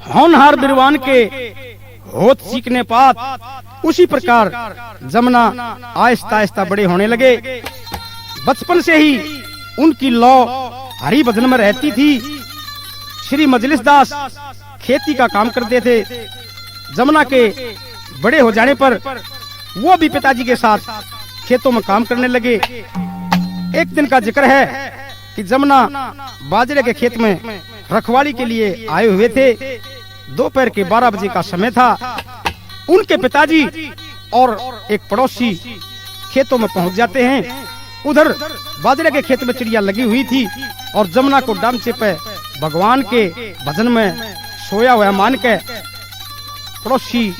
होनहार बिरवान के होत सीखने पात उसी प्रकार जमुना आहिस्ता आहिस्ता बड़े होने लगे। बचपन से ही उनकी लौ हरि भजन में रहती थी। श्री मजलिस दास खेती का काम करते थे। जमुना के बड़े हो जाने पर वो भी पिताजी के साथ खेतों में काम करने लगे। एक दिन का जिक्र है कि जमुना बाजरे के खेत में रखवाली के लिए आए हुए थे। दोपहर के 12 बजे का समय था। उनके पिताजी और एक पड़ोसी खेतों में पहुंच जाते हैं। उधर बाजरे के खेत में चिड़िया लगी हुई थी और जमुना को डामचे पे भगवान के भजन में सोया हुआ मान के पड़ोसी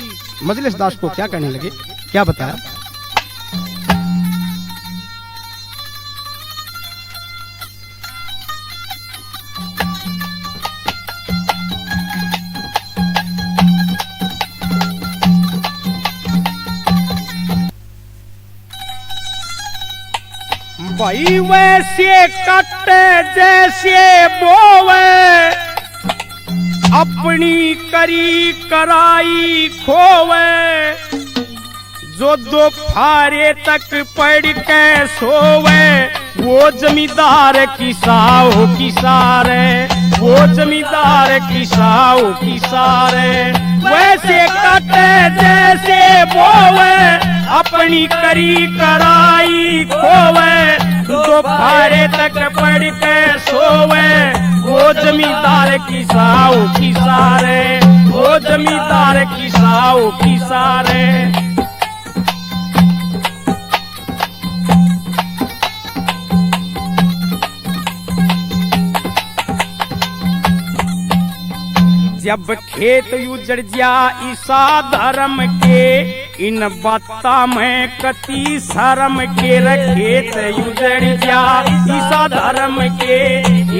मजलिस दास को क्या कहने लगे, क्या बताया। भाई वैसे कटे जैसे बोवे, अपनी करी कराई खोवे, जो दो फारे तक पढ़ के सोवे, वो जमींदार की साओ की सारे, वो जमींदार की साओ की सारे। वैसे कटे जैसे बोवे, अपनी करी कराई खोवे, दो फारे तक पढ़ के सोवे, वो जमींदार की साओ की सारे, वो जमींदार की साओ की सारे। जब खेत उजड़ जा ईसा धर्म के, इन बाता में कति शर्म के। खेत उजड़ जा ईसा धर्म के,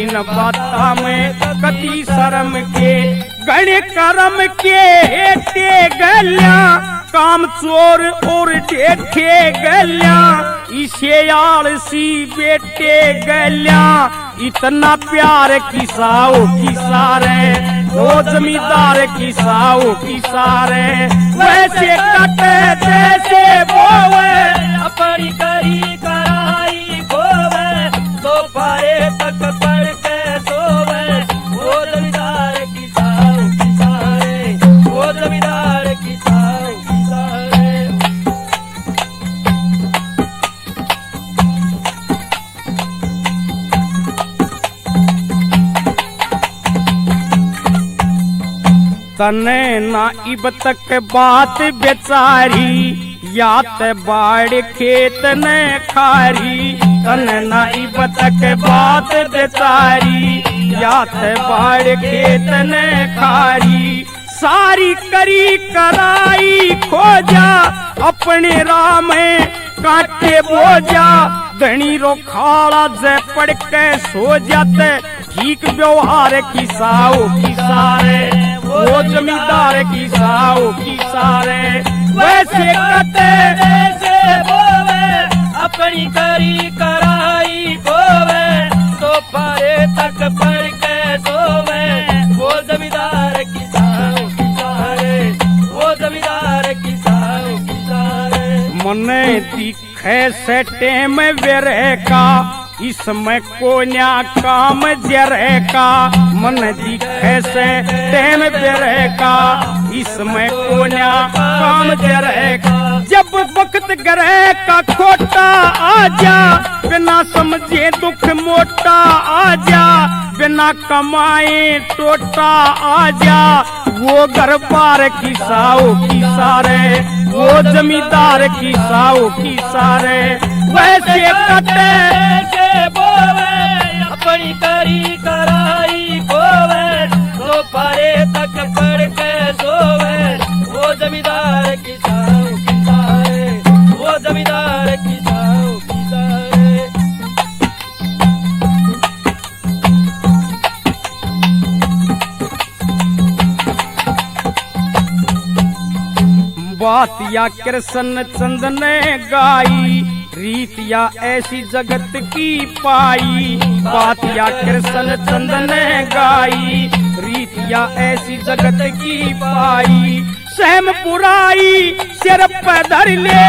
इन बाता में कति शर्म के। गणे कर्म के हेटे गल्या, काम चोर और ठेठे गल्या, इसे आलसी बेटे गल्या, इतना प्यार की साओ की सारे, वो जमींदार की साओ की सारे। वैसे कटे जैसे बोवे, अपनी करी कराई खोवे, दो फारे तक पढ़ के सोवे, वो जमींदार की साओ की सारे, वो जमींदार की साओ की सारे। तने ना इब तक बात बेचारी, यात बाड़ खेत ने खारी। तने ना इब तक बात बेचारी, यात बाड़ खेत ने खारी। सारी करी कराई खोजा, अपने राह में काटे बोझा, धनी रो खाड़ा जे पड़ के सो जाते, ठीक व्यवहार की साओ की सारे, वो जमींदार की साओ की सारे। वैसे कटे जैसे बोवे, अपनी करी कराई खोवे, दो फारे तक पढ़ के सोवे, वो जमींदार की साओ की सारे, वो जमींदार की साओ की सारे। मने दिखे से टेम वेरे का, इसमें कोन्या काम जरे का। मन दिखे से टेम बेरे का, इसमें कोन्या काम जरे का। जब वक्त गरे का खोटा आजा, बिना समझे दुख मोटा आजा, बिना कमाए टोटा आजा, वो घर बार की साओ की सारे, वो जमींदार की साओ की सारे। वैसे कटे जैसे बोवे, अपनी करी कराई खोवे, दो फारे तक पढ़ के सोवे, वो जमींदार की साओ की सारे, वो जमींदार की साओ की सारे। बात या कृष्ण चंद ने गाई, रीत या ऐसी जगत की पाई। बात या कृष्ण चंद ने गाई, रीत या ऐसी जगत की पाई। सहम बुराई सिर पे धर ले,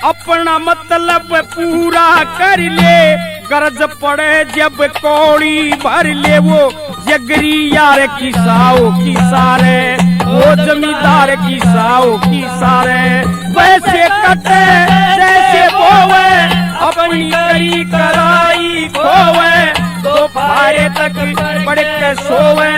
अपना मतलब पूरा कर ले। गरज पड़े जब कौड़ी भर ले, वो जगरी यार की साओ की सारे, वो जमींदार की साओ की सारे। वैसे कटे जैसे बोवे, अपनी करी कराई खोवे, तो फारे तक पड़ के सोवे।